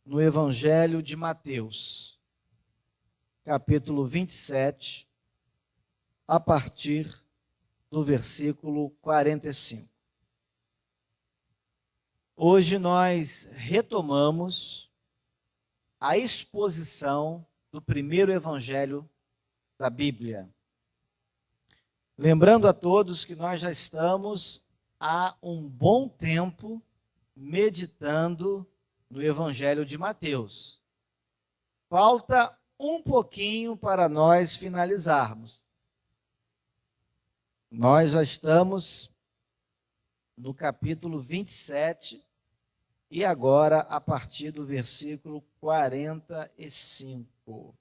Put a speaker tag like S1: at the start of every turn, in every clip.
S1: no Evangelho de Mateus, capítulo 27, a partir do versículo 45. Hoje nós retomamos a exposição do primeiro Evangelho da Bíblia. Lembrando a todos que nós já estamos há um bom tempo meditando no Evangelho de Mateus. Falta um pouquinho para nós finalizarmos. Nós já estamos no capítulo 27 e agora a partir do versículo 45.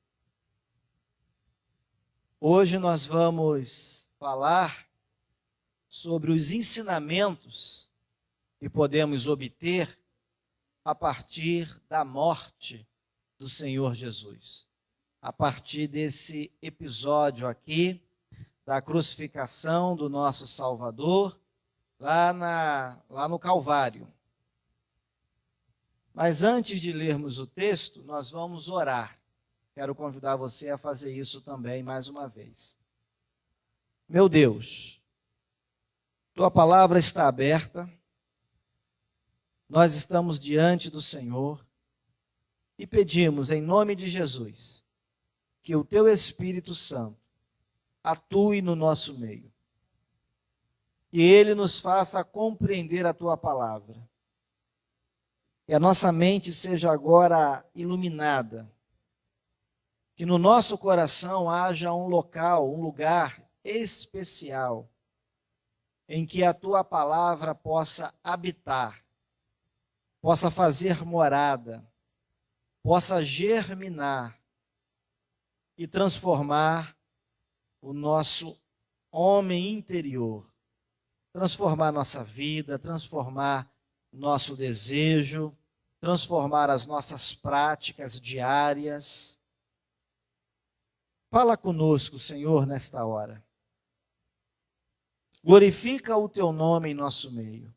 S1: Hoje nós vamos falar sobre os ensinamentos que podemos obter a partir da morte do Senhor Jesus. A partir desse episódio aqui, da crucificação do nosso Salvador, lá no Calvário. Mas antes de lermos o texto, nós vamos orar. Quero convidar você a fazer isso também mais uma vez. Meu Deus, Tua palavra está aberta, nós estamos diante do Senhor e pedimos em nome de Jesus que o Teu Espírito Santo atue no nosso meio, que Ele nos faça compreender a Tua palavra, que a nossa mente seja agora iluminada, que no nosso coração haja um local, um lugar especial, em que a Tua palavra possa habitar, possa fazer morada, possa germinar e transformar o nosso homem interior, transformar nossa vida, transformar nosso desejo, transformar as nossas práticas diárias. Fala conosco, Senhor, nesta hora. Glorifica o Teu nome em nosso meio.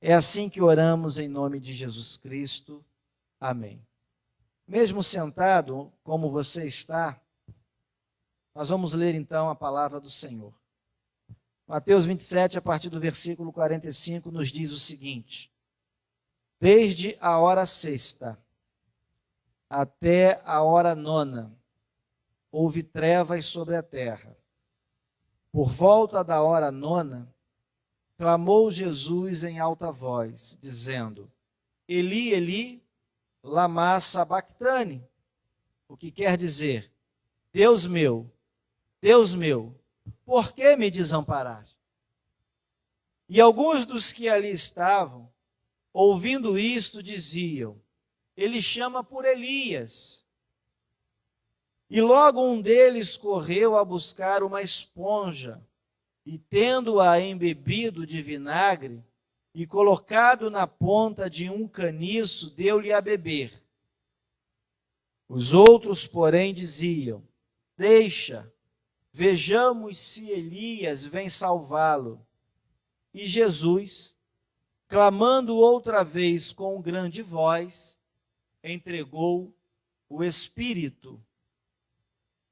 S1: É assim que oramos em nome de Jesus Cristo. Amém. Mesmo sentado, como você está, nós vamos ler então a palavra do Senhor. Mateus 27, a partir do versículo 45, nos diz o seguinte: desde a hora sexta até a hora nona, houve trevas sobre a terra. Por volta da hora nona, clamou Jesus em alta voz, dizendo: Eli, Eli, lama sabactani, o que quer dizer: Deus meu, por que me desamparaste? E alguns dos que ali estavam, ouvindo isto, diziam: Ele chama por Elias. E logo um deles correu a buscar uma esponja, e tendo-a embebido de vinagre, e colocado na ponta de um caniço, deu-lhe a beber. Os outros, porém, diziam: Deixa, vejamos se Elias vem salvá-lo. E Jesus, clamando outra vez com grande voz, entregou o Espírito.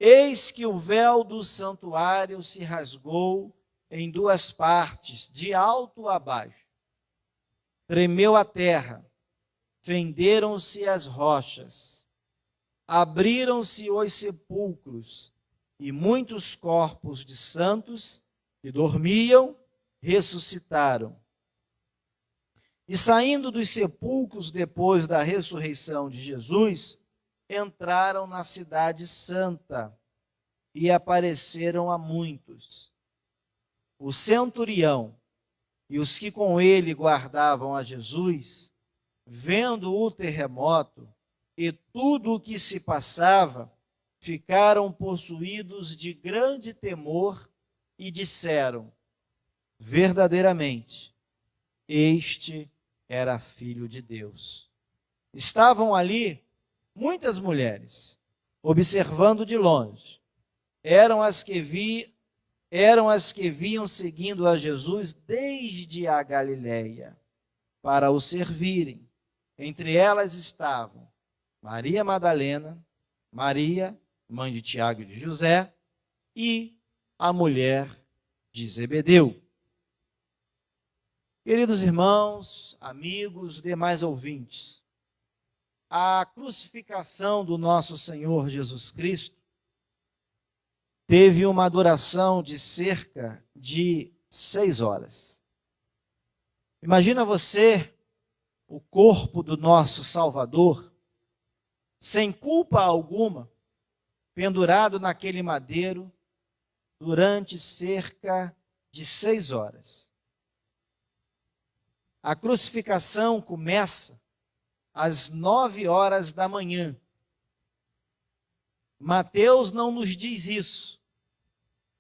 S1: Eis que o véu do santuário se rasgou em duas partes, de alto a baixo. Tremeu a terra, fenderam-se as rochas, abriram-se os sepulcros, e muitos corpos de santos que dormiam ressuscitaram. E saindo dos sepulcros depois da ressurreição de Jesus, entraram na cidade santa e apareceram a muitos. O centurião e os que com ele guardavam a Jesus, vendo o terremoto e tudo o que se passava, ficaram possuídos de grande temor e disseram: verdadeiramente, este era Filho de Deus. Estavam ali muitas mulheres, observando de longe. Eram as que vinham seguindo a Jesus desde a Galileia, para o servirem, Entre elas estavam Maria Madalena, Maria, mãe de Tiago e de José, e a mulher de Zebedeu. Queridos irmãos, amigos, demais ouvintes, a crucificação do nosso Senhor Jesus Cristo teve uma duração de cerca de 6 horas. Imagina você o corpo do nosso Salvador, sem culpa alguma, pendurado naquele madeiro durante cerca de 6 horas. A crucificação começa às 9 horas da manhã. Mateus não nos diz isso,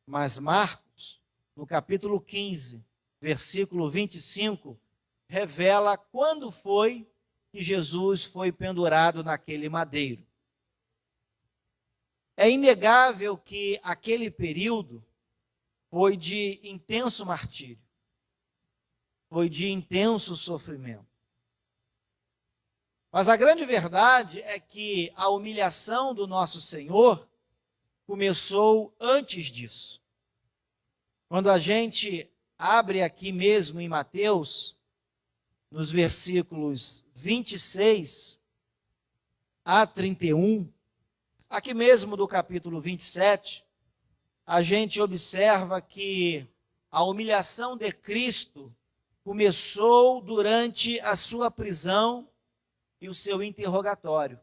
S1: mas Marcos, no capítulo 15, versículo 25, revela quando foi que Jesus foi pendurado naquele madeiro. É inegável que aquele período foi de intenso martírio, foi de intenso sofrimento. Mas a grande verdade é que a humilhação do nosso Senhor começou antes disso. Quando a gente abre aqui mesmo em Mateus, nos versículos 26 a 31, aqui mesmo do capítulo 27, a gente observa que a humilhação de Cristo começou durante a sua prisão e o seu interrogatório.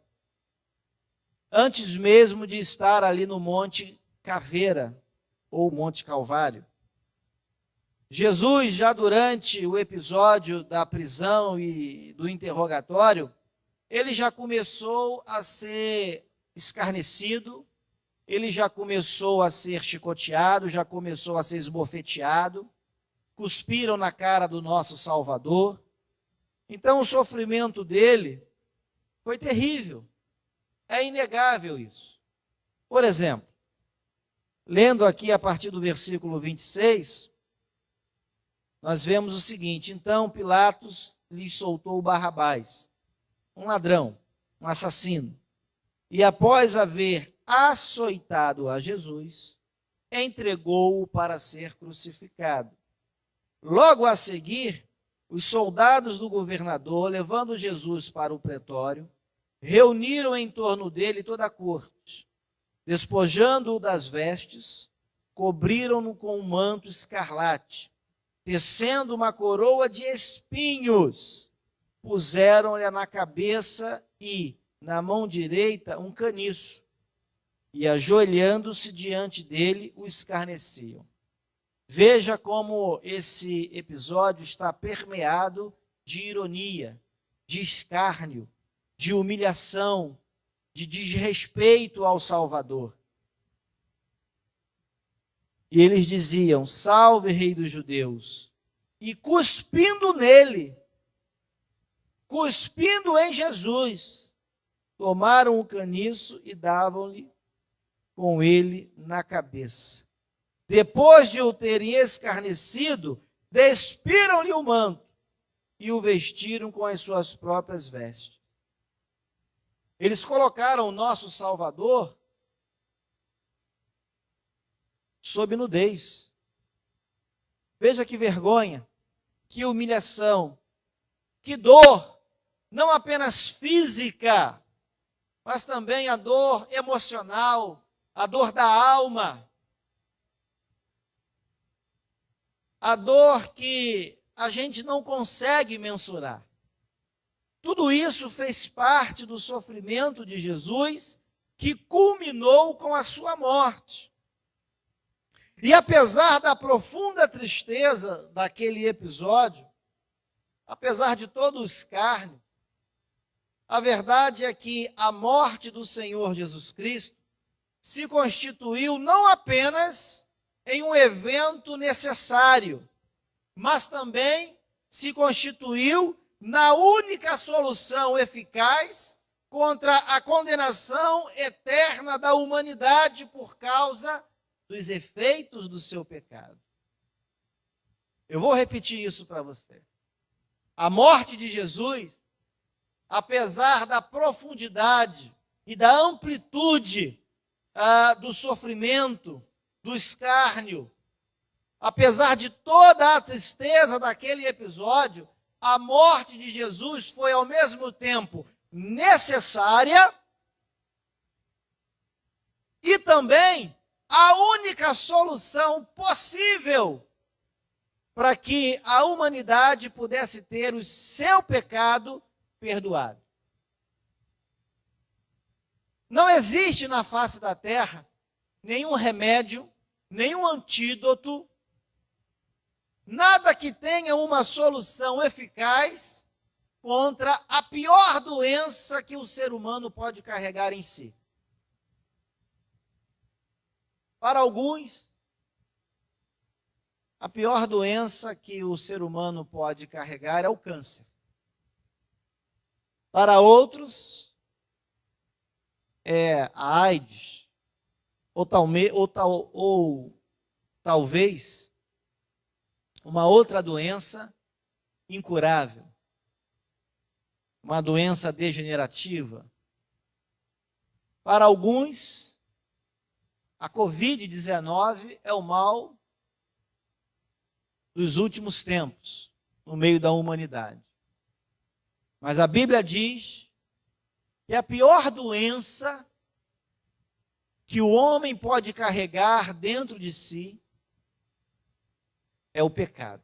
S1: Antes mesmo de estar ali no Monte Caveira, ou Monte Calvário. Jesus, já durante o episódio da prisão e do interrogatório, ele já começou a ser escarnecido, ele já começou a ser chicoteado, já começou a ser esbofeteado, cuspiram na cara do nosso Salvador. Então o sofrimento dele foi terrível. É inegável isso. Por exemplo, lendo aqui a partir do versículo 26, nós vemos o seguinte: então Pilatos lhe soltou Barrabás, um ladrão, um assassino, e após haver açoitado a Jesus, entregou-o para ser crucificado. Logo a seguir, os soldados do governador, levando Jesus para o pretório, reuniram em torno dele toda a corte. Despojando-o das vestes, cobriram-no com um manto escarlate, tecendo uma coroa de espinhos, puseram-lhe na cabeça e, na mão direita, um caniço, e, ajoelhando-se diante dele, o escarneciam. Veja como esse episódio está permeado de ironia, de escárnio, de humilhação, de desrespeito ao Salvador. E eles diziam: salve, Rei dos Judeus. E cuspindo nele, cuspindo em Jesus, tomaram o caniço e davam-lhe com ele na cabeça. Depois de o terem escarnecido, despiram-lhe o manto e o vestiram com as suas próprias vestes. Eles colocaram o nosso Salvador sob nudez. Veja que vergonha, que humilhação, que dor, não apenas física, mas também a dor emocional, a dor da alma, a dor que a gente não consegue mensurar. Tudo isso fez parte do sofrimento de Jesus, que culminou com a sua morte. E apesar da profunda tristeza daquele episódio, apesar de todo o escárnio, a verdade é que a morte do Senhor Jesus Cristo se constituiu não apenas em um evento necessário, mas também se constituiu na única solução eficaz contra a condenação eterna da humanidade por causa dos efeitos do seu pecado. Eu vou repetir isso para você. A morte de Jesus apesar da profundidade e da amplitude do sofrimento, do escárnio, apesar de toda a tristeza daquele episódio, a morte de Jesus foi ao mesmo tempo necessária e também a única solução possível para que a humanidade pudesse ter o seu pecado perdoado. Não existe na face da terra nenhum remédio, nenhum antídoto, nada que tenha uma solução eficaz contra a pior doença que o ser humano pode carregar em si. Para alguns, a pior doença que o ser humano pode carregar é o câncer. Para outros, é a AIDS, ou talvez uma outra doença incurável, uma doença degenerativa. Para alguns, a Covid-19 é o mal dos últimos tempos, no meio da humanidade. Mas a Bíblia diz que a pior doença que o homem pode carregar dentro de si é o pecado.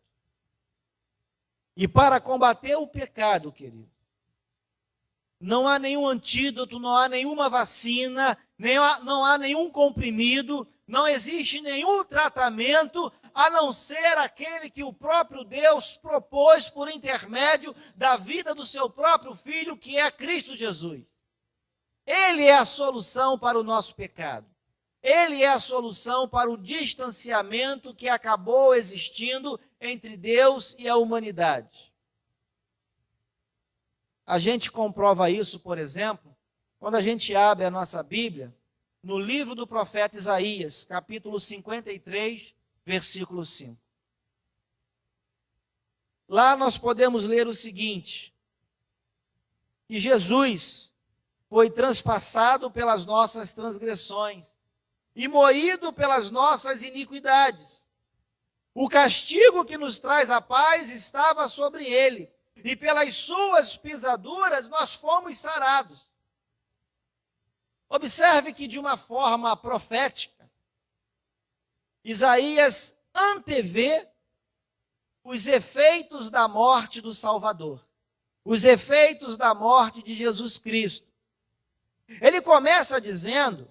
S1: E para combater o pecado, querido, não há nenhum antídoto, não há nenhuma vacina, não há nenhum comprimido, não existe nenhum tratamento, a não ser aquele que o próprio Deus propôs por intermédio da vida do seu próprio Filho, que é Cristo Jesus. Ele é a solução para o nosso pecado. Ele é a solução para o distanciamento que acabou existindo entre Deus e a humanidade. A gente comprova isso, por exemplo, quando a gente abre a nossa Bíblia, no livro do profeta Isaías, capítulo 53, versículo 5. Lá nós podemos ler o seguinte: que Jesus foi transpassado pelas nossas transgressões e moído pelas nossas iniquidades. O castigo que nos traz a paz estava sobre ele, e pelas suas pisaduras nós fomos sarados. Observe que de uma forma profética, Isaías antevê os efeitos da morte do Salvador, os efeitos da morte de Jesus Cristo. Ele começa dizendo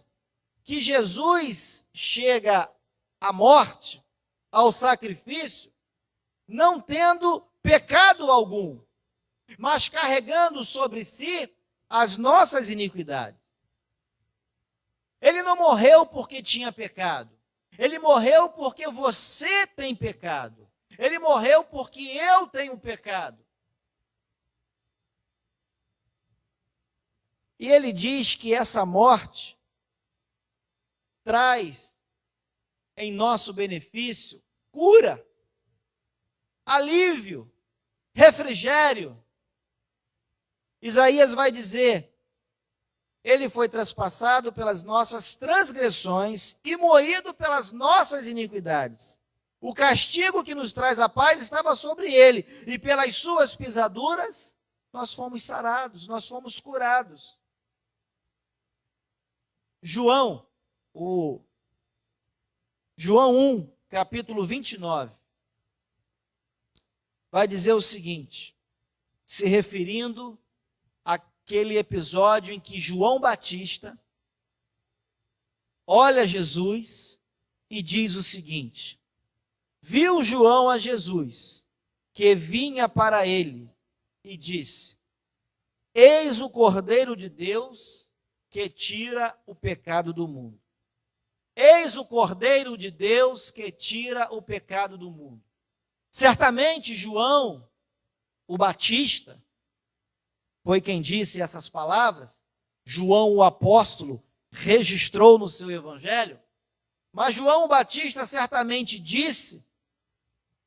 S1: que Jesus chega à morte, ao sacrifício, não tendo pecado algum, mas carregando sobre si as nossas iniquidades. Ele não morreu porque tinha pecado. Ele morreu porque você tem pecado. Ele morreu porque eu tenho pecado. E ele diz que essa morte traz em nosso benefício cura, alívio, refrigério. Isaías vai dizer: ele foi traspassado pelas nossas transgressões e moído pelas nossas iniquidades. O castigo que nos traz a paz estava sobre ele, e pelas suas pisaduras nós fomos sarados, nós fomos curados. João 1, capítulo 29, vai dizer o seguinte, se referindo àquele episódio em que João Batista olha Jesus e diz o seguinte: viu João a Jesus, que vinha para ele, e disse: eis o Cordeiro de Deus que tira o pecado do mundo. Eis o Cordeiro de Deus que tira o pecado do mundo. Certamente João, o Batista, foi quem disse essas palavras. João, o apóstolo, registrou no seu evangelho. Mas João o Batista certamente disse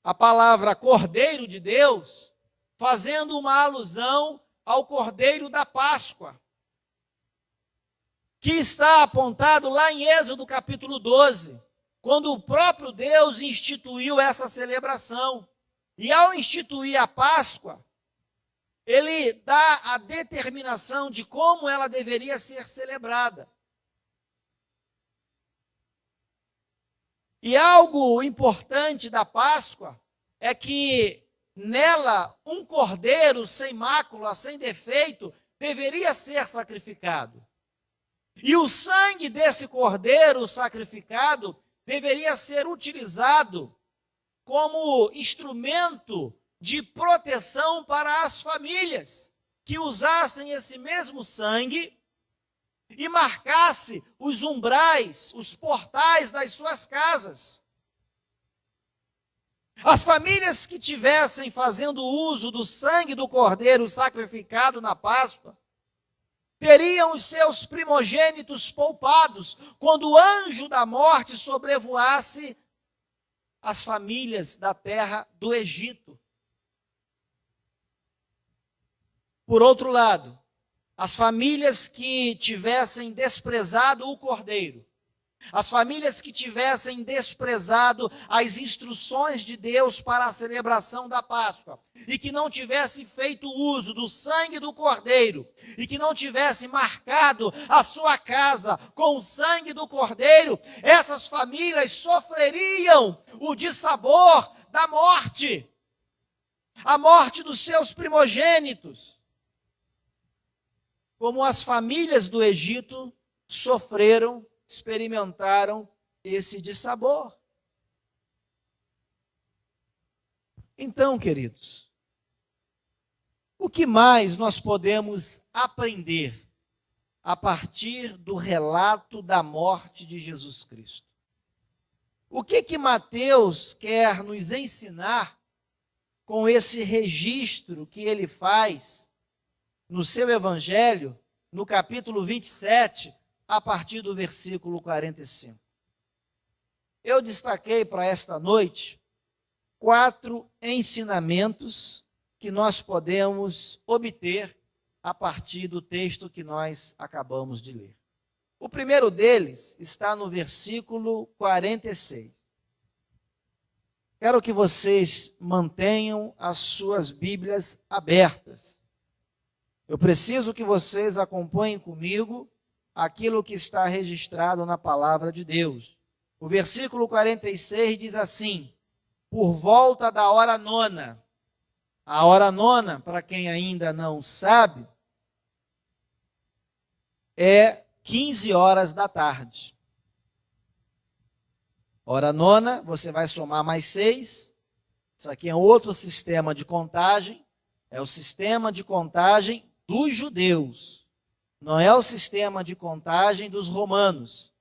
S1: a palavra Cordeiro de Deus, fazendo uma alusão ao Cordeiro da Páscoa, que está apontado lá em Êxodo capítulo 12, quando o próprio Deus instituiu essa celebração. E ao instituir a Páscoa, ele dá a determinação de como ela deveria ser celebrada. E algo importante da Páscoa é que nela um cordeiro sem mácula, sem defeito, deveria ser sacrificado. E o sangue desse cordeiro sacrificado deveria ser utilizado como instrumento de proteção para as famílias que usassem esse mesmo sangue e marcasse os umbrais, os portais das suas casas. As famílias que tivessem fazendo uso do sangue do cordeiro sacrificado na Páscoa teriam os seus primogênitos poupados quando o anjo da morte sobrevoasse as famílias da terra do Egito. Por outro lado, as famílias que tivessem desprezado o cordeiro, as famílias que tivessem desprezado as instruções de Deus para a celebração da Páscoa, e que não tivessem feito uso do sangue do cordeiro, e que não tivessem marcado a sua casa com o sangue do cordeiro, essas famílias sofreriam o dissabor da morte, a morte dos seus primogênitos, como as famílias do Egito sofreram, experimentaram esse dissabor. Então, queridos, o que mais nós podemos aprender a partir do relato da morte de Jesus Cristo? O que Mateus quer nos ensinar com esse registro que ele faz no seu evangelho, no capítulo 27, a partir do versículo 45. Eu destaquei para esta noite 4 ensinamentos que nós podemos obter a partir do texto que nós acabamos de ler. O primeiro deles está no versículo 46. Quero que vocês mantenham as suas Bíblias abertas. Eu preciso que vocês acompanhem comigo aquilo que está registrado na palavra de Deus. O versículo 46 diz assim: por volta da hora 9. A hora 9, para quem ainda não sabe, é 15 horas da tarde. Hora 9, você vai somar mais 6. Isso aqui é outro sistema de contagem. É o sistema de contagem dos judeus. Não é o sistema de contagem dos romanos.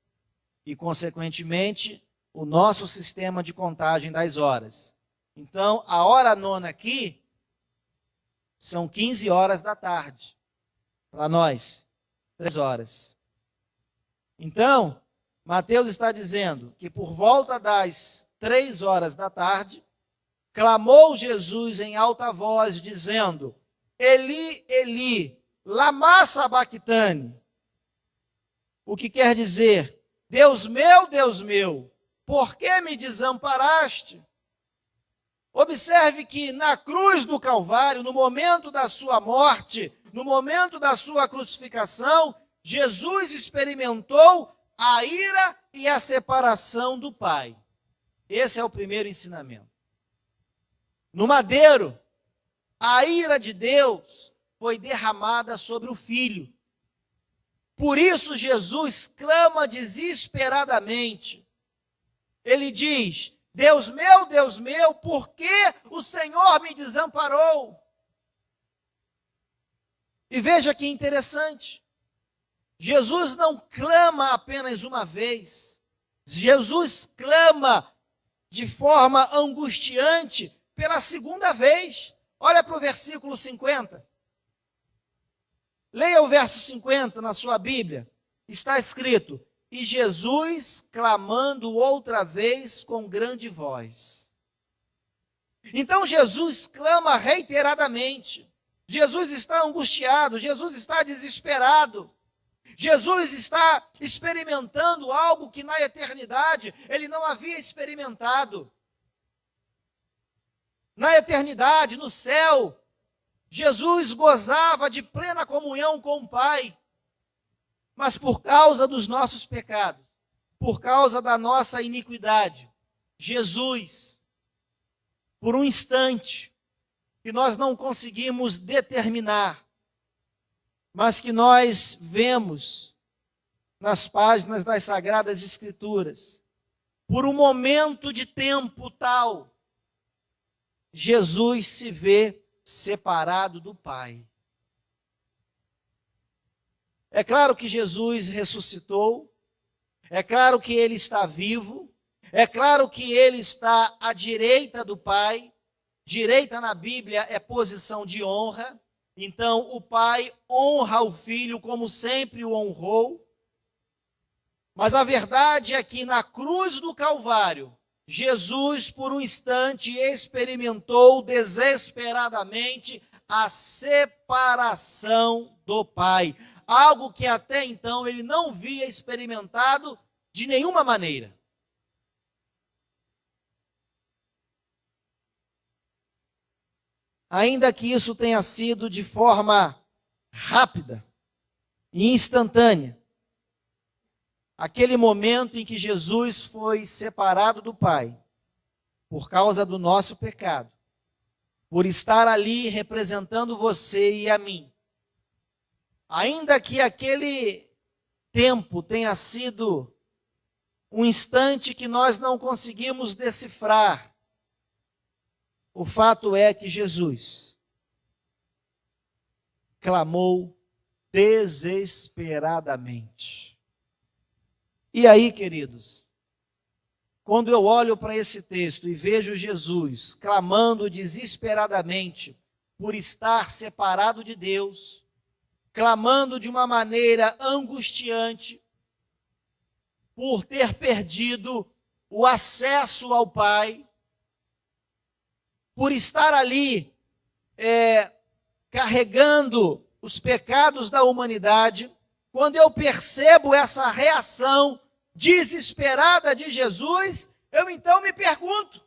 S1: E, consequentemente, o nosso sistema de contagem das horas. Então, a hora 9 aqui são 15 horas da tarde. Para nós, 3 horas. Então, Mateus está dizendo que por volta das 3 horas da tarde, clamou Jesus em alta voz, dizendo: Eli, Eli, lama sabactani. O que quer dizer: Deus meu, por que me desamparaste? Observe que na cruz do Calvário, no momento da sua morte, no momento da sua crucificação, Jesus experimentou a ira e a separação do Pai. Esse é o primeiro ensinamento. No madeiro, a ira de Deus foi derramada sobre o Filho. Por isso Jesus clama desesperadamente. Ele diz: Deus meu, por que o Senhor me desamparou? E veja que interessante. Jesus não clama apenas uma vez. Jesus clama de forma angustiante pela segunda vez. Olha para o versículo 50. Leia o verso 50 na sua Bíblia. Está escrito: e Jesus clamando outra vez com grande voz. Então Jesus clama reiteradamente. Jesus está angustiado, Jesus está desesperado. Jesus está experimentando algo que na eternidade ele não havia experimentado. Na eternidade, no céu, Jesus gozava de plena comunhão com o Pai. Mas por causa dos nossos pecados, por causa da nossa iniquidade, Jesus, por um instante, que nós não conseguimos determinar, mas que nós vemos nas páginas das Sagradas Escrituras, por um momento de tempo tal, Jesus se vê separado do Pai. É claro que Jesus ressuscitou, é claro que ele está vivo, é claro que ele está à direita do Pai. Direita na Bíblia é posição de honra, então o Pai honra o Filho como sempre o honrou. Mas a verdade é que na cruz do Calvário, Jesus por um instante experimentou desesperadamente a separação do Pai. Algo que até então ele não havia experimentado de nenhuma maneira. Ainda que isso tenha sido de forma rápida e instantânea, aquele momento em que Jesus foi separado do Pai, por causa do nosso pecado, por estar ali representando você e a mim, ainda que aquele tempo tenha sido um instante que nós não conseguimos decifrar, o fato é que Jesus clamou desesperadamente. E aí, queridos, quando eu olho para esse texto e vejo Jesus clamando desesperadamente por estar separado de Deus, clamando de uma maneira angustiante, por ter perdido o acesso ao Pai, por estar ali carregando os pecados da humanidade, quando eu percebo essa reação desesperada de Jesus, eu então me pergunto,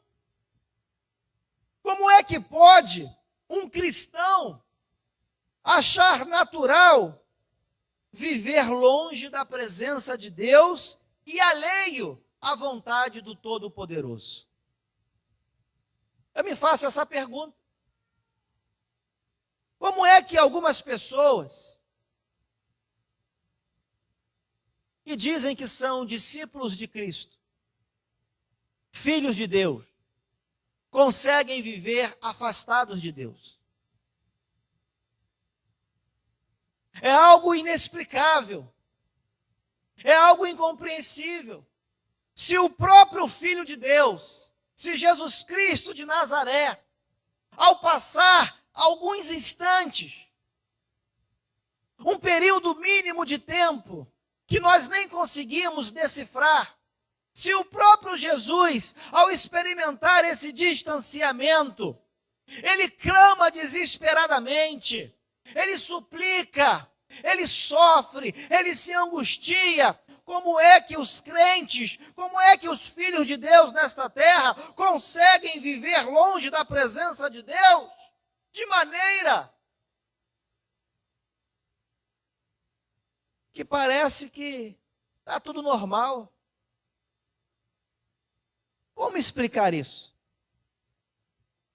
S1: como é que pode um cristão achar natural viver longe da presença de Deus e alheio à vontade do Todo-Poderoso? Eu me faço essa pergunta. Como é que algumas pessoas que dizem que são discípulos de Cristo, filhos de Deus, conseguem viver afastados de Deus? É algo inexplicável, é algo incompreensível. Se o próprio Filho de Deus, se Jesus Cristo de Nazaré, ao passar alguns instantes, um período mínimo de tempo, que nós nem conseguimos decifrar, se o próprio Jesus, ao experimentar esse distanciamento, ele clama desesperadamente, ele suplica, ele sofre, ele se angustia. Como é que os crentes, como é que os filhos de Deus nesta terra conseguem viver longe da presença de Deus? De maneira que parece que está tudo normal. Como explicar isso?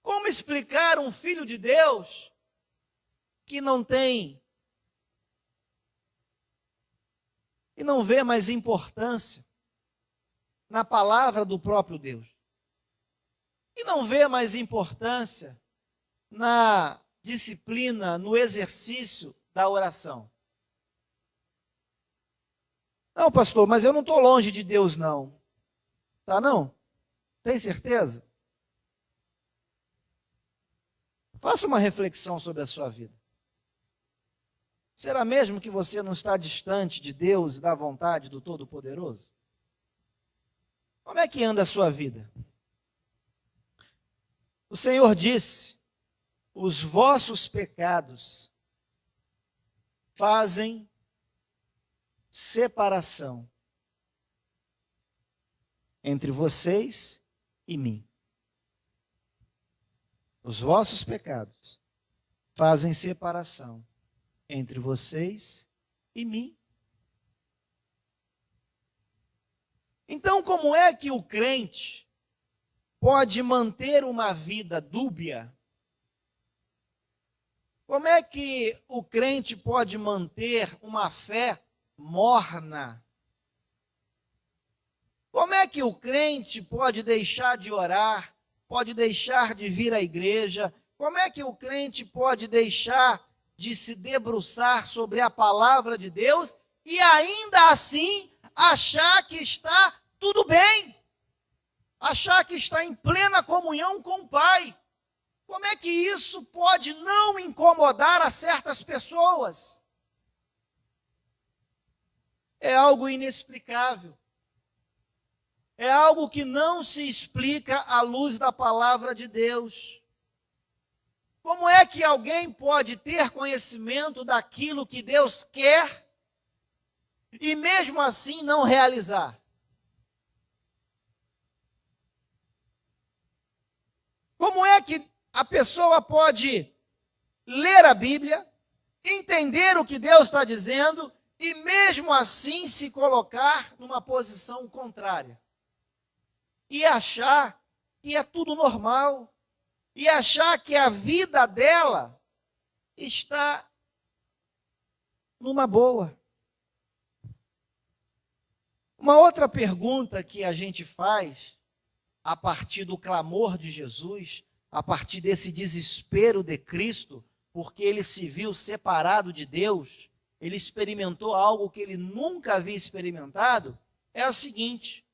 S1: Como explicar um filho de Deus que não tem e não vê mais importância na palavra do próprio Deus? E não vê mais importância na disciplina, no exercício da oração? Não, pastor, mas eu não estou longe de Deus, não. Tá, não? Tem certeza? Faça uma reflexão sobre a sua vida. Será mesmo que você não está distante de Deus e da vontade do Todo-Poderoso? Como é que anda a sua vida? O Senhor disse, os vossos pecados fazem separação entre vocês e mim. Os vossos pecados fazem separação entre vocês e mim. Então, como é que o crente pode manter uma vida dúbia? Como é que o crente pode manter uma fé morna? Como é que o crente pode deixar de orar, pode deixar de vir à igreja? Como é que o crente pode deixar de se debruçar sobre a palavra de Deus e ainda assim achar que está tudo bem? Achar que está em plena comunhão com o Pai? Como é que isso pode não incomodar a certas pessoas? É algo inexplicável. É algo que não se explica à luz da palavra de Deus. Como é que alguém pode ter conhecimento daquilo que Deus quer e mesmo assim não realizar? Como é que a pessoa pode ler a Bíblia, entender o que Deus está dizendo e mesmo assim se colocar numa posição contrária? E achar que é tudo normal, e achar que a vida dela está numa boa. Uma outra pergunta que a gente faz, a partir do clamor de Jesus, a partir desse desespero de Cristo, porque ele se viu separado de Deus, ele experimentou algo que ele nunca havia experimentado, é o seguinte: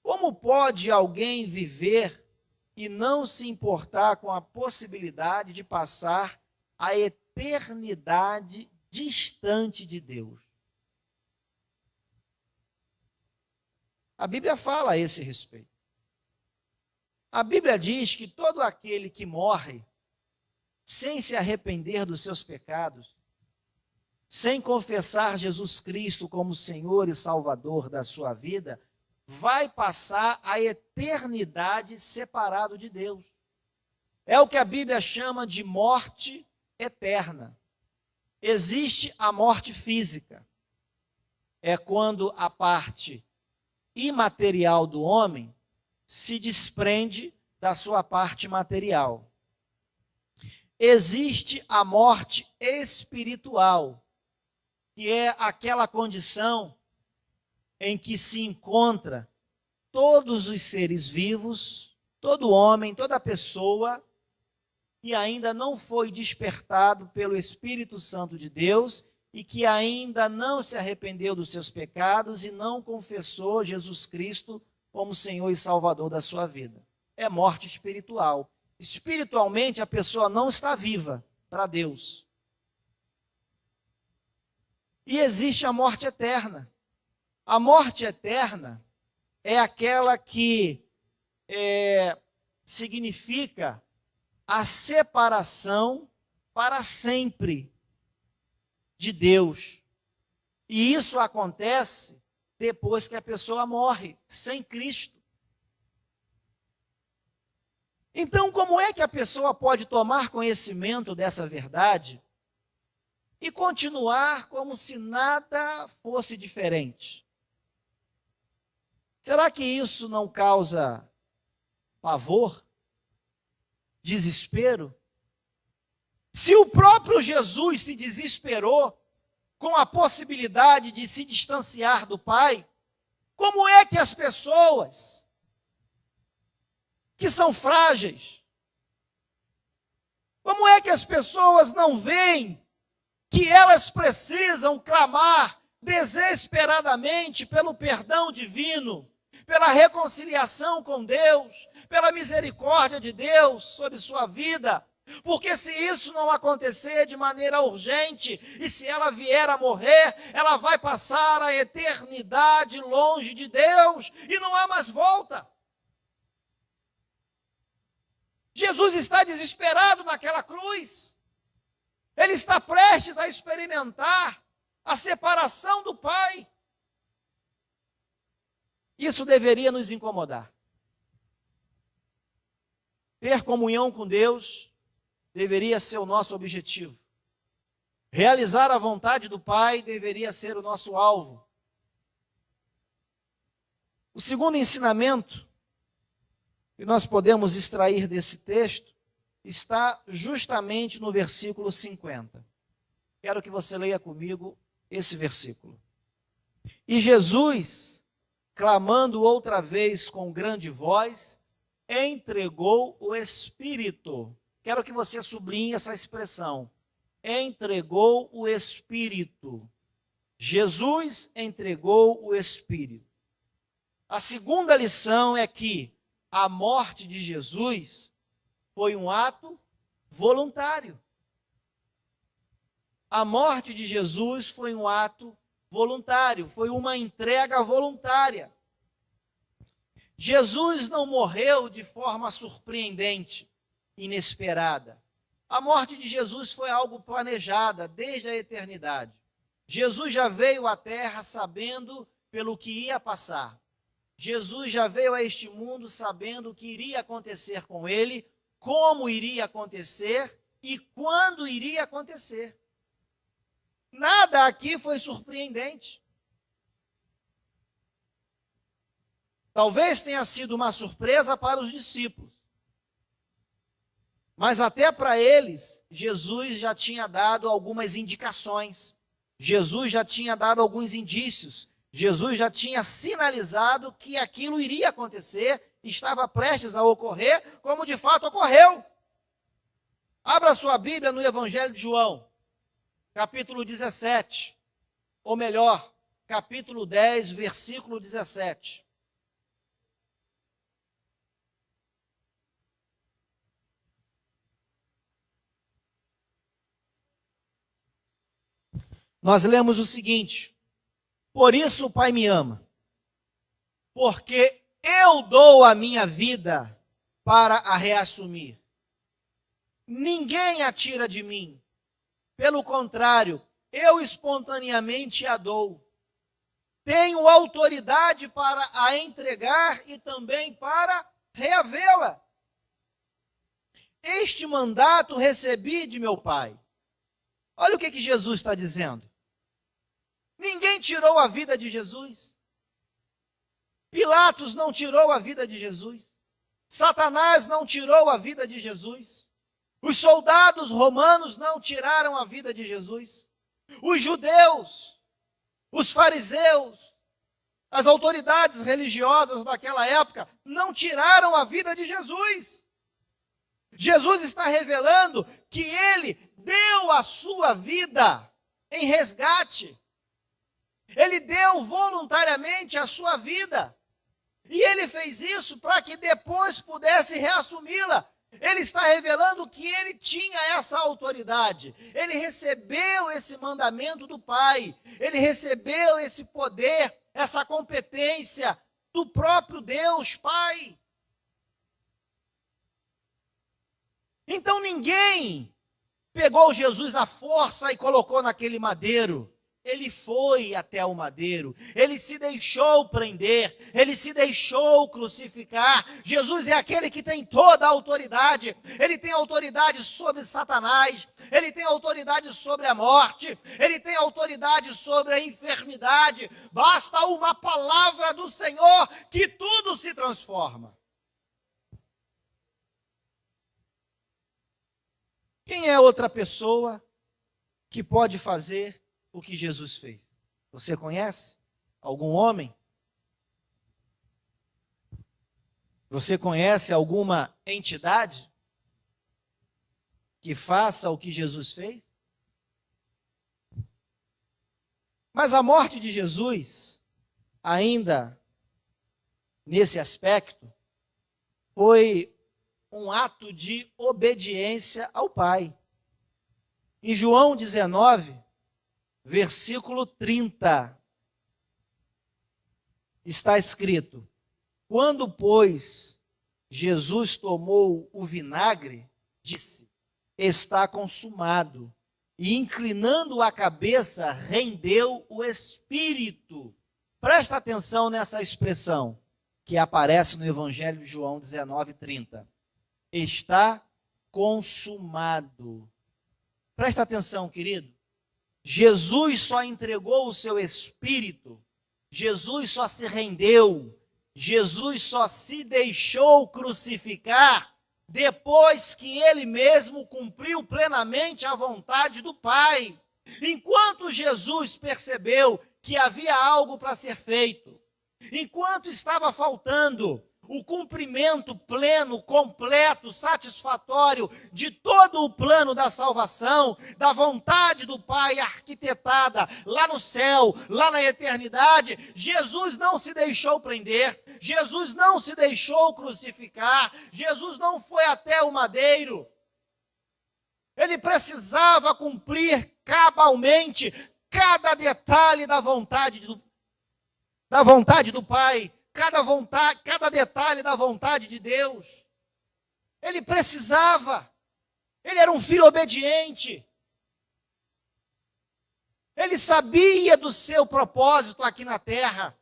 S1: como pode alguém viver e não se importar com a possibilidade de passar a eternidade distante de Deus? A Bíblia fala a esse respeito. A Bíblia diz que todo aquele que morre sem se arrepender dos seus pecados, sem confessar Jesus Cristo como Senhor e Salvador da sua vida, vai passar a eternidade separado de Deus. É o que a Bíblia chama de morte eterna. Existe a morte física. É quando a parte imaterial do homem se desprende da sua parte material. Existe a morte espiritual, que é aquela condição em que se encontra todos os seres vivos, todo homem, toda pessoa que ainda não foi despertado pelo Espírito Santo de Deus e que ainda não se arrependeu dos seus pecados e não confessou Jesus Cristo como Senhor e Salvador da sua vida. É morte espiritual. Espiritualmente, a pessoa não está viva para Deus. E existe a morte eterna. A morte eterna é aquela que significa a separação para sempre de Deus. E isso acontece depois que a pessoa morre, sem Cristo. Então, como é que a pessoa pode tomar conhecimento dessa verdade e continuar como se nada fosse diferente? Será que isso não causa pavor? Desespero? Se o próprio Jesus se desesperou com a possibilidade de se distanciar do Pai, como é que as pessoas que são frágeis, como é que as pessoas não veem que elas precisam clamar desesperadamente pelo perdão divino, pela reconciliação com Deus, pela misericórdia de Deus sobre sua vida? Porque se isso não acontecer de maneira urgente, e se ela vier a morrer, ela vai passar a eternidade longe de Deus, e não há mais volta. Jesus está desesperado naquela cruz. Ele está prestes a experimentar a separação do Pai. Isso deveria nos incomodar. Ter comunhão com Deus deveria ser o nosso objetivo. Realizar a vontade do Pai deveria ser o nosso alvo. O segundo ensinamento que nós podemos extrair desse texto está justamente no versículo 50. Quero que você leia comigo esse versículo. E Jesus, clamando outra vez com grande voz, entregou o Espírito. Quero que você sublinhe essa expressão. Entregou o Espírito. Jesus entregou o Espírito. A segunda lição é que a morte de Jesus foi um ato voluntário. A morte de Jesus foi um ato voluntário, foi uma entrega voluntária. Jesus não morreu de forma surpreendente, inesperada. A morte de Jesus foi algo planejada desde a eternidade. Jesus já veio à terra sabendo pelo que ia passar. Jesus já veio a este mundo sabendo o que iria acontecer com ele, como iria acontecer e quando iria acontecer. Nada aqui foi surpreendente. Talvez tenha sido uma surpresa para os discípulos. Mas até para eles, Jesus já tinha dado algumas indicações. Jesus já tinha dado alguns indícios. Jesus já tinha sinalizado que aquilo iria acontecer, estava prestes a ocorrer, como de fato ocorreu. Abra sua Bíblia no Evangelho de João, capítulo 17, ou melhor, capítulo 10, versículo 17. Nós lemos o seguinte: por isso o Pai me ama, porque eu dou a minha vida para a reassumir. Ninguém a tira de mim. Pelo contrário, eu espontaneamente a dou. Tenho autoridade para a entregar e também para reavê-la. Este mandato recebi de meu Pai. Olha o que Jesus está dizendo. Ninguém tirou a vida de Jesus. Pilatos não tirou a vida de Jesus. Satanás não tirou a vida de Jesus. Os soldados romanos não tiraram a vida de Jesus. Os judeus, os fariseus, as autoridades religiosas daquela época não tiraram a vida de Jesus. Jesus está revelando que ele deu a sua vida em resgate. Ele deu voluntariamente a sua vida. E ele fez isso para que depois pudesse reassumi-la. Ele está revelando que ele tinha essa autoridade. Ele recebeu esse mandamento do Pai. Ele recebeu esse poder, essa competência do próprio Deus Pai. Então ninguém pegou Jesus à força e colocou naquele madeiro. Ele foi até o madeiro, ele se deixou prender, ele se deixou crucificar. Jesus é aquele que tem toda a autoridade. Ele tem autoridade sobre Satanás, ele tem autoridade sobre a morte, ele tem autoridade sobre a enfermidade. Basta uma palavra do Senhor que tudo se transforma. Quem é outra pessoa que pode fazer o que Jesus fez? Você conhece algum homem? Você conhece alguma entidade que faça o que Jesus fez? Mas a morte de Jesus, ainda nesse aspecto, foi um ato de obediência ao Pai. Em João 19, versículo 30, está escrito: quando, pois, Jesus tomou o vinagre, disse: está consumado. E inclinando a cabeça, rendeu o espírito. Presta atenção nessa expressão que aparece no Evangelho de João 19:30. Está consumado. Presta atenção, querido. Jesus só entregou o seu espírito, Jesus só se rendeu, Jesus só se deixou crucificar depois que ele mesmo cumpriu plenamente a vontade do Pai. Enquanto Jesus percebeu que havia algo para ser feito, enquanto estava faltando o cumprimento pleno, completo, satisfatório de todo o plano da salvação, da vontade do Pai arquitetada lá no céu, lá na eternidade, Jesus não se deixou prender, Jesus não se deixou crucificar, Jesus não foi até o madeiro. Ele precisava cumprir cabalmente cada detalhe da vontade do Pai, cada detalhe da vontade de Deus. Ele precisava. Ele era um filho obediente. Ele sabia do seu propósito aqui na terra.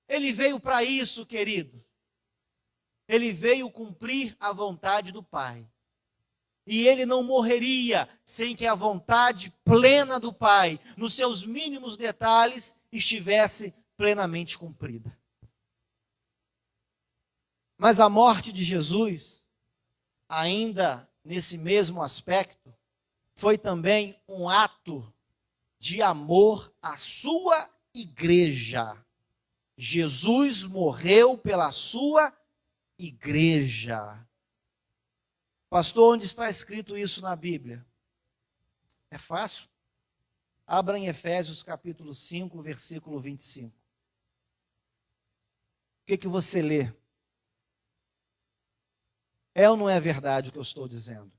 S1: Ele veio para isso, querido. Ele veio cumprir a vontade do Pai. E ele não morreria sem que a vontade plena do Pai, nos seus mínimos detalhes, estivesse plenamente cumprida. Mas a morte de Jesus, ainda nesse mesmo aspecto, foi também um ato de amor à sua igreja. Jesus morreu pela sua igreja. Pastor, onde está escrito isso na Bíblia? É fácil. Abra em Efésios capítulo 5, versículo 25. O que você lê? É ou não é verdade o que eu estou dizendo?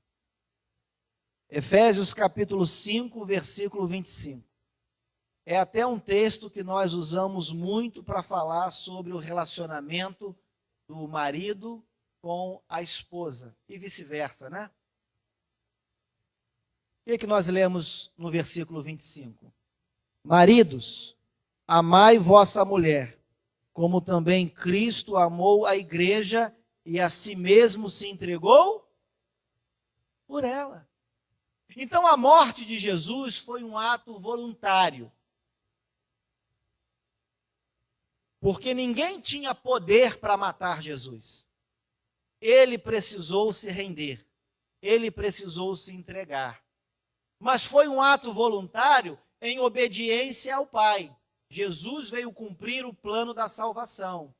S1: Efésios capítulo 5, versículo 25. É até um texto que nós usamos muito para falar sobre o relacionamento do marido com a esposa e vice-versa, né? O que nós lemos no versículo 25? Maridos, amai vossa mulher, como também Cristo amou a igreja e a si mesmo se entregou por ela. Então a morte de Jesus foi um ato voluntário. Porque ninguém tinha poder para matar Jesus. Ele precisou se render. Ele precisou se entregar. Mas foi um ato voluntário em obediência ao Pai. Jesus veio cumprir o plano da salvação.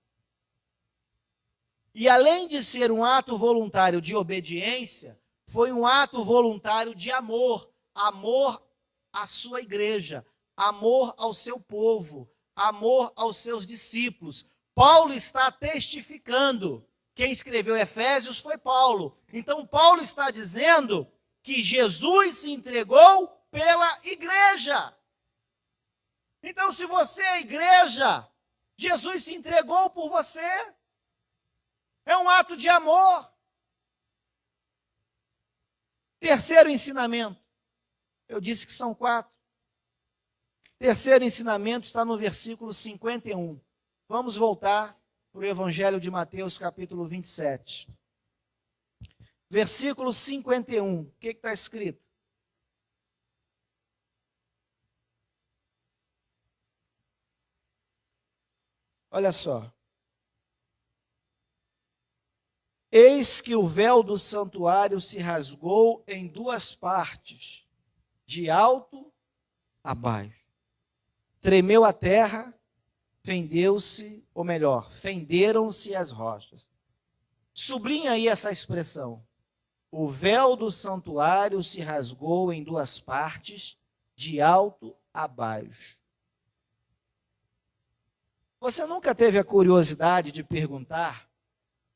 S1: E além de ser um ato voluntário de obediência, foi um ato voluntário de amor. Amor à sua igreja, amor ao seu povo, amor aos seus discípulos. Paulo está testificando. Quem escreveu Efésios foi Paulo. Então Paulo está dizendo que Jesus se entregou pela igreja. Então, se você é igreja, Jesus se entregou por você. É um ato de amor. Terceiro ensinamento. Eu disse que são 4. Terceiro ensinamento está no versículo 51. Vamos voltar para o Evangelho de Mateus, capítulo 27. Versículo 51. O que está escrito? Olha só. Eis que o véu do santuário se rasgou em 2 partes, de alto a baixo. Tremeu a terra, fenderam-se as rochas. Sublinha aí essa expressão. O véu do santuário se rasgou em 2 partes, de alto a baixo. Você nunca teve a curiosidade de perguntar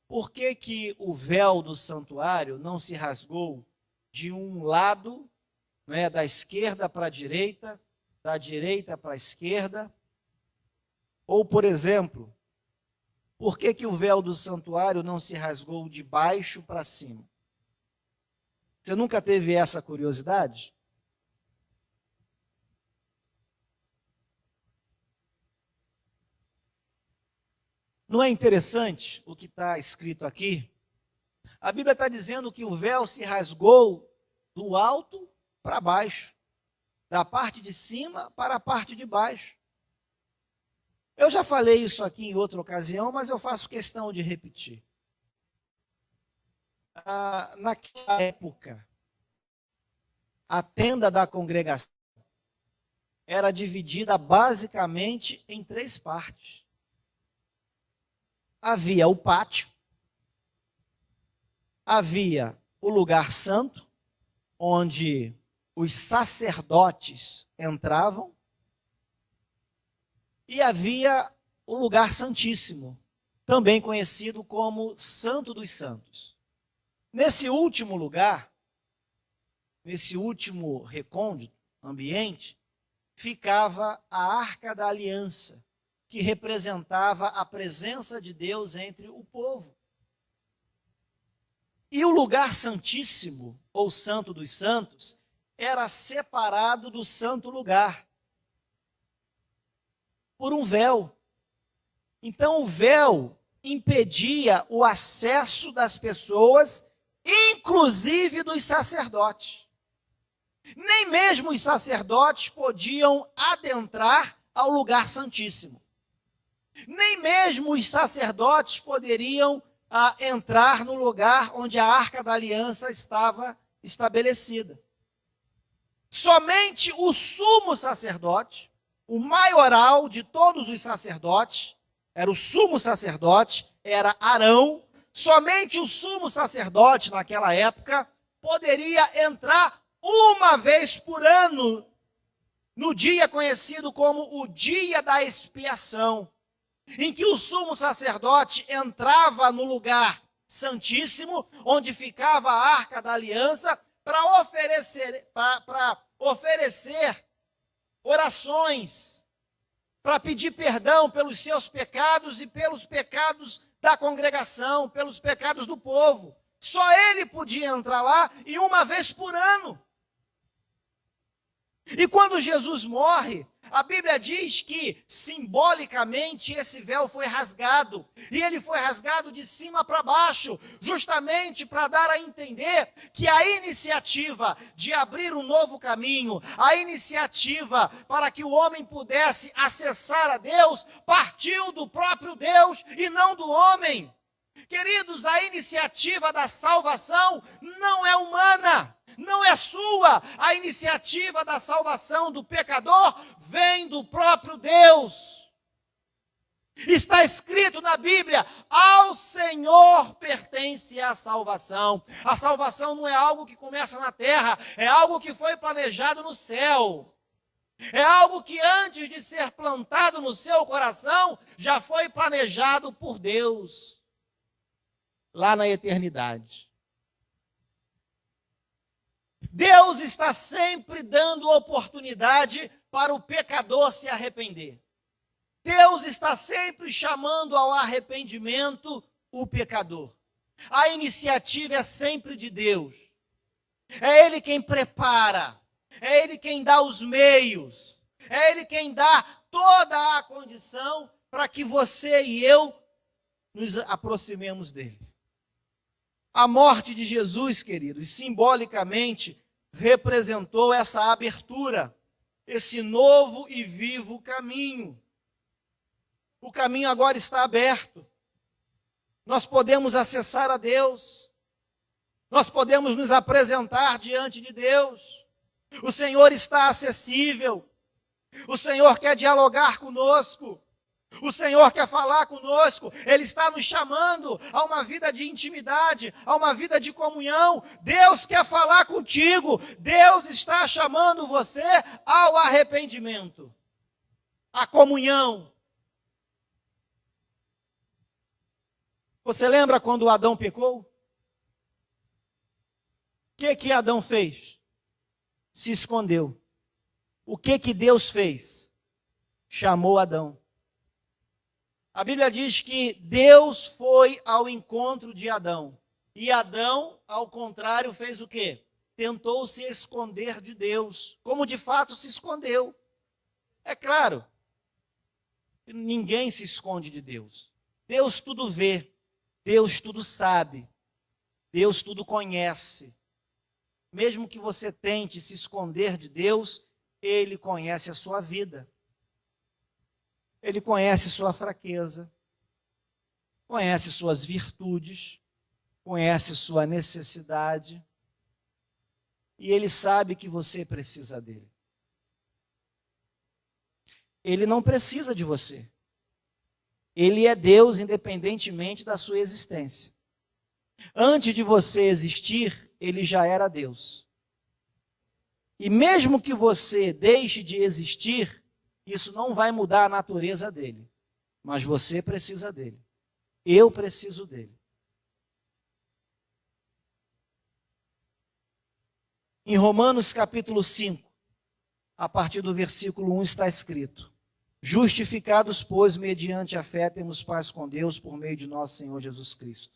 S1: por que o véu do santuário não se rasgou de um lado, né, da esquerda para a direita, da direita para a esquerda? Ou, por exemplo, por que que o véu do santuário não se rasgou de baixo para cima? Você nunca teve essa curiosidade? Não é interessante o que está escrito aqui? A Bíblia está dizendo que o véu se rasgou do alto para baixo, da parte de cima para a parte de baixo. Eu já falei isso aqui em outra ocasião, mas eu faço questão de repetir. Naquela época, a tenda da congregação era dividida basicamente em 3 partes. Havia o pátio, havia o lugar santo, onde os sacerdotes entravam, e havia o lugar santíssimo, também conhecido como Santo dos Santos. Nesse último lugar, nesse último recôndito, ambiente, ficava a Arca da Aliança, que representava a presença de Deus entre o povo. E o lugar santíssimo, ou Santo dos Santos, era separado do santo lugar por um véu. Então o véu impedia o acesso das pessoas, inclusive dos sacerdotes. Nem mesmo os sacerdotes podiam adentrar ao lugar santíssimo. Nem mesmo os sacerdotes poderiam entrar no lugar onde a Arca da Aliança estava estabelecida. Somente o sumo sacerdote, o maioral de todos os sacerdotes, era o sumo sacerdote, era Arão. Somente o sumo sacerdote, naquela época, poderia entrar uma vez por ano, no dia conhecido como o dia da expiação, em que o sumo sacerdote entrava no lugar santíssimo, onde ficava a Arca da Aliança, para oferecer orações, para pedir perdão pelos seus pecados e pelos pecados da congregação, pelos pecados do povo. Só ele podia entrar lá, e uma vez por ano. E quando Jesus morre, a Bíblia diz que, simbolicamente, esse véu foi rasgado. E ele foi rasgado de cima para baixo, justamente para dar a entender que a iniciativa de abrir um novo caminho, a iniciativa para que o homem pudesse acessar a Deus, partiu do próprio Deus e não do homem. Queridos, a iniciativa da salvação não é humana. Não é sua. A iniciativa da salvação do pecador vem do próprio Deus. Está escrito na Bíblia: ao Senhor pertence a salvação. A salvação não é algo que começa na terra, é algo que foi planejado no céu. É algo que antes de ser plantado no seu coração, já foi planejado por Deus, lá na eternidade. Deus está sempre dando oportunidade para o pecador se arrepender. Deus está sempre chamando ao arrependimento o pecador. A iniciativa é sempre de Deus. É Ele quem prepara, é Ele quem dá os meios, é Ele quem dá toda a condição para que você e eu nos aproximemos dEle. A morte de Jesus, queridos, simbolicamente representou essa abertura, esse novo e vivo caminho. O caminho agora está aberto. Nós podemos acessar a Deus. Nós podemos nos apresentar diante de Deus. O Senhor está acessível. O Senhor quer dialogar conosco. O Senhor quer falar conosco, Ele está nos chamando a uma vida de intimidade, a uma vida de comunhão. Deus quer falar contigo, Deus está chamando você ao arrependimento, à comunhão. Você lembra quando Adão pecou? O que Adão fez? Se escondeu. O que Deus fez? Chamou Adão. A Bíblia diz que Deus foi ao encontro de Adão. E Adão, ao contrário, fez o quê? Tentou se esconder de Deus, como de fato se escondeu. É claro, ninguém se esconde de Deus. Deus tudo vê, Deus tudo sabe, Deus tudo conhece. Mesmo que você tente se esconder de Deus, Ele conhece a sua vida. Ele conhece sua fraqueza, conhece suas virtudes, conhece sua necessidade, e Ele sabe que você precisa dele. Ele não precisa de você. Ele é Deus independentemente da sua existência. Antes de você existir, Ele já era Deus. E mesmo que você deixe de existir, isso não vai mudar a natureza dele. Mas você precisa dele. Eu preciso dele. Em Romanos capítulo 5, a partir do versículo 1 está escrito: justificados, pois, mediante a fé, temos paz com Deus por meio de nosso Senhor Jesus Cristo,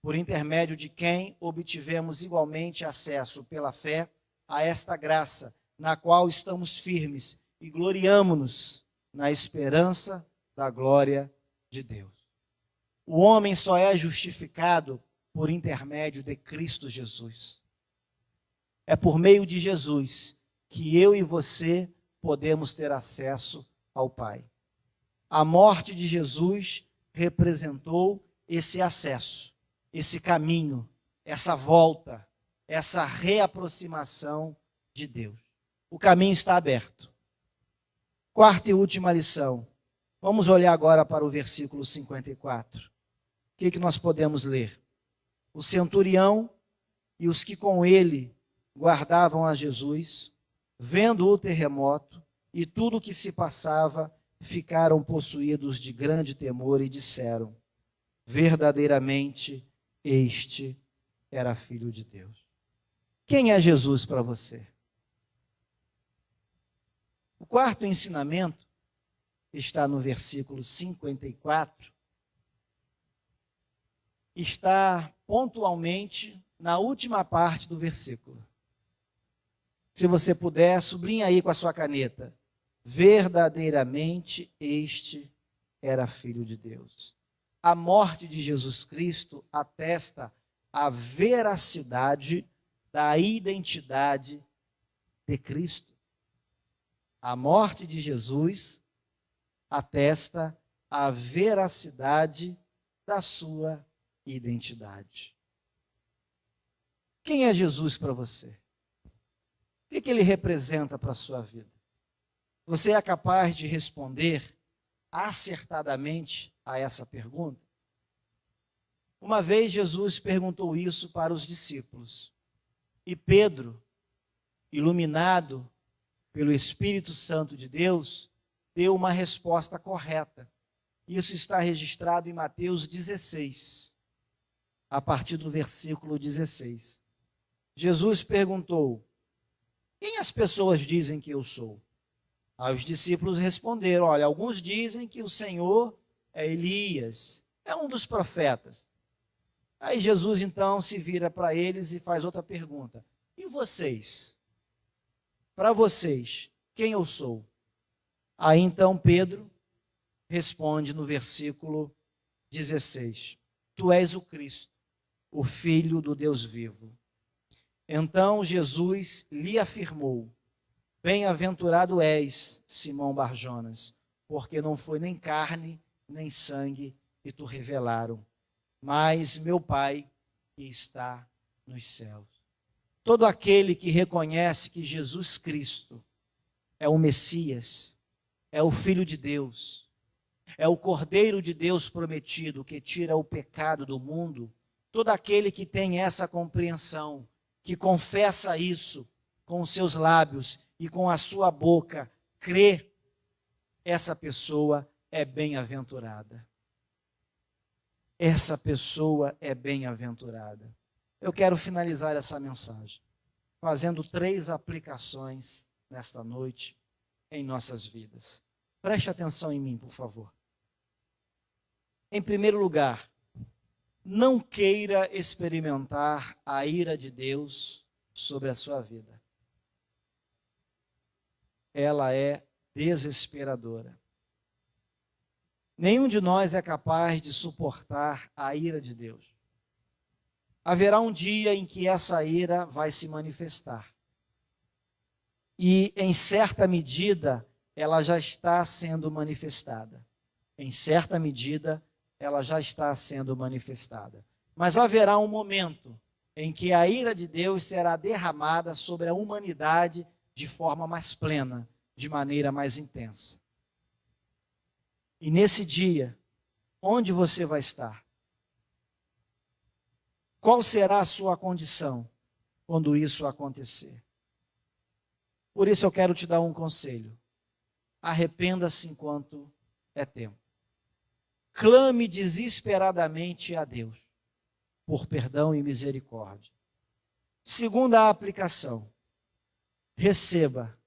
S1: por intermédio de quem obtivemos igualmente acesso pela fé a esta graça, na qual estamos firmes e gloriamo-nos na esperança da glória de Deus. O homem só é justificado por intermédio de Cristo Jesus. É por meio de Jesus que eu e você podemos ter acesso ao Pai. A morte de Jesus representou esse acesso, esse caminho, essa volta, essa reaproximação de Deus. O caminho está aberto. Quarta e última lição. Vamos olhar agora para o versículo 54. O que nós podemos ler? O centurião e os que com ele guardavam a Jesus, vendo o terremoto e tudo o que se passava, ficaram possuídos de grande temor e disseram: verdadeiramente este era filho de Deus. Quem é Jesus para você? O quarto ensinamento está no versículo 54, está pontualmente na última parte do versículo. Se você puder, sublinha aí com a sua caneta: verdadeiramente este era filho de Deus. A morte de Jesus Cristo atesta a veracidade da identidade de Cristo. A morte de Jesus atesta a veracidade da sua identidade. Quem é Jesus para você? O que ele representa para a sua vida? Você é capaz de responder acertadamente a essa pergunta? Uma vez Jesus perguntou isso para os discípulos. E Pedro, iluminado pelo Espírito Santo de Deus, deu uma resposta correta. Isso está registrado em Mateus 16, a partir do versículo 16. Jesus perguntou: quem as pessoas dizem que eu sou? Aí os discípulos responderam: olha, alguns dizem que o Senhor é Elias, é um dos profetas. Aí Jesus então se vira para eles e faz outra pergunta: e vocês? Para vocês, quem eu sou? Aí então Pedro responde no versículo 16: tu és o Cristo, o Filho do Deus vivo. Então Jesus lhe afirmou: bem-aventurado és, Simão Barjonas, porque não foi nem carne, nem sangue que tu revelaram, mas meu Pai que está nos céus. Todo aquele que reconhece que Jesus Cristo é o Messias, é o Filho de Deus, é o Cordeiro de Deus prometido que tira o pecado do mundo, todo aquele que tem essa compreensão, que confessa isso com os seus lábios e com a sua boca, crê, essa pessoa é bem-aventurada. Essa pessoa é bem-aventurada. Eu quero finalizar essa mensagem fazendo 3 aplicações nesta noite em nossas vidas. Preste atenção em mim, por favor. Em primeiro lugar, não queira experimentar a ira de Deus sobre a sua vida. Ela é desesperadora. Nenhum de nós é capaz de suportar a ira de Deus. Haverá um dia em que essa ira vai se manifestar. E, em certa medida, ela já está sendo manifestada. Em certa medida, ela já está sendo manifestada. Mas haverá um momento em que a ira de Deus será derramada sobre a humanidade de forma mais plena, de maneira mais intensa. E nesse dia, onde você vai estar? Qual será a sua condição quando isso acontecer? Por isso eu quero te dar um conselho. Arrependa-se enquanto é tempo. Clame desesperadamente a Deus por perdão e misericórdia. Segunda aplicação. Receba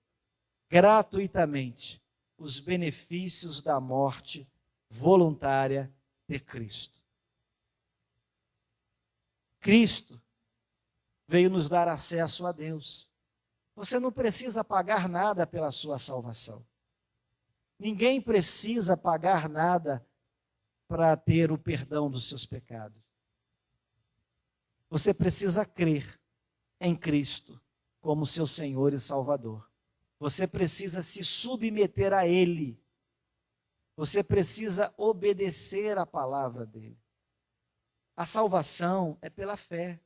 S1: gratuitamente os benefícios da morte voluntária de Cristo. Cristo veio nos dar acesso a Deus. Você não precisa pagar nada pela sua salvação. Ninguém precisa pagar nada para ter o perdão dos seus pecados. Você precisa crer em Cristo como seu Senhor e Salvador. Você precisa se submeter a Ele. Você precisa obedecer à palavra dEle. A salvação é pela fé.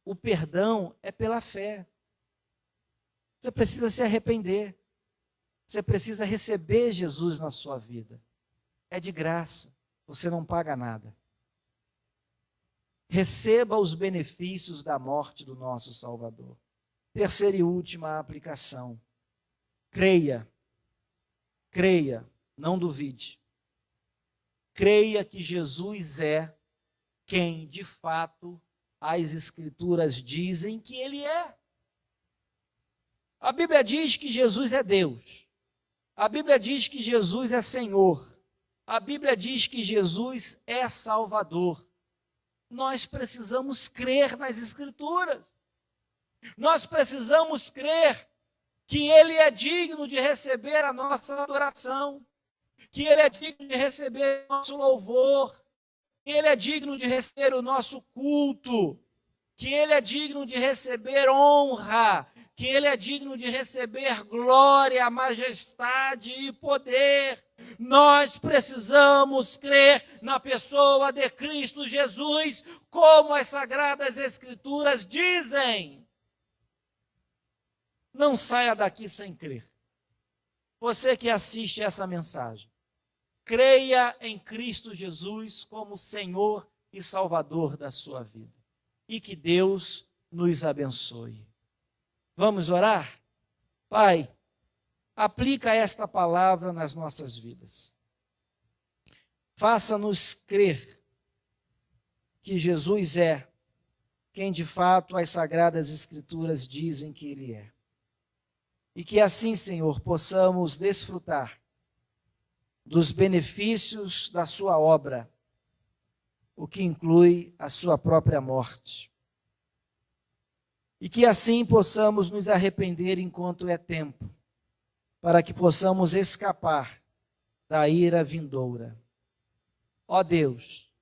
S1: O perdão é pela fé. Você precisa se arrepender. Você precisa receber Jesus na sua vida. É de graça. Você não paga nada. Receba os benefícios da morte do nosso Salvador. Terceira e última aplicação. Creia, não duvide. Creia que Jesus é quem, de fato, as Escrituras dizem que Ele é. A Bíblia diz que Jesus é Deus. A Bíblia diz que Jesus é Senhor. A Bíblia diz que Jesus é Salvador. Nós precisamos crer nas Escrituras. Nós precisamos crer que Ele é digno de receber a nossa adoração, que Ele é digno de receber o nosso louvor, que Ele é digno de receber o nosso culto, que Ele é digno de receber honra, que Ele é digno de receber glória, majestade e poder. Nós precisamos crer na pessoa de Cristo Jesus, como as Sagradas Escrituras dizem. Não saia daqui sem crer. Você que assiste essa mensagem, creia em Cristo Jesus como Senhor e Salvador da sua vida. E que Deus nos abençoe. Vamos orar? Pai, aplica esta palavra nas nossas vidas. Faça-nos crer que Jesus é quem de fato as Sagradas Escrituras dizem que Ele é. E que assim, Senhor, possamos desfrutar dos benefícios da sua obra, o que inclui a sua própria morte. E que assim possamos nos arrepender enquanto é tempo, para que possamos escapar da ira vindoura. Ó Deus,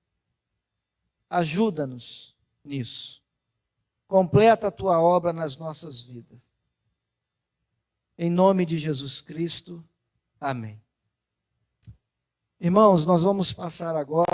S1: ajuda-nos nisso. Completa a tua obra nas nossas vidas. Em nome de Jesus Cristo, amém. Irmãos, nós vamos passar agora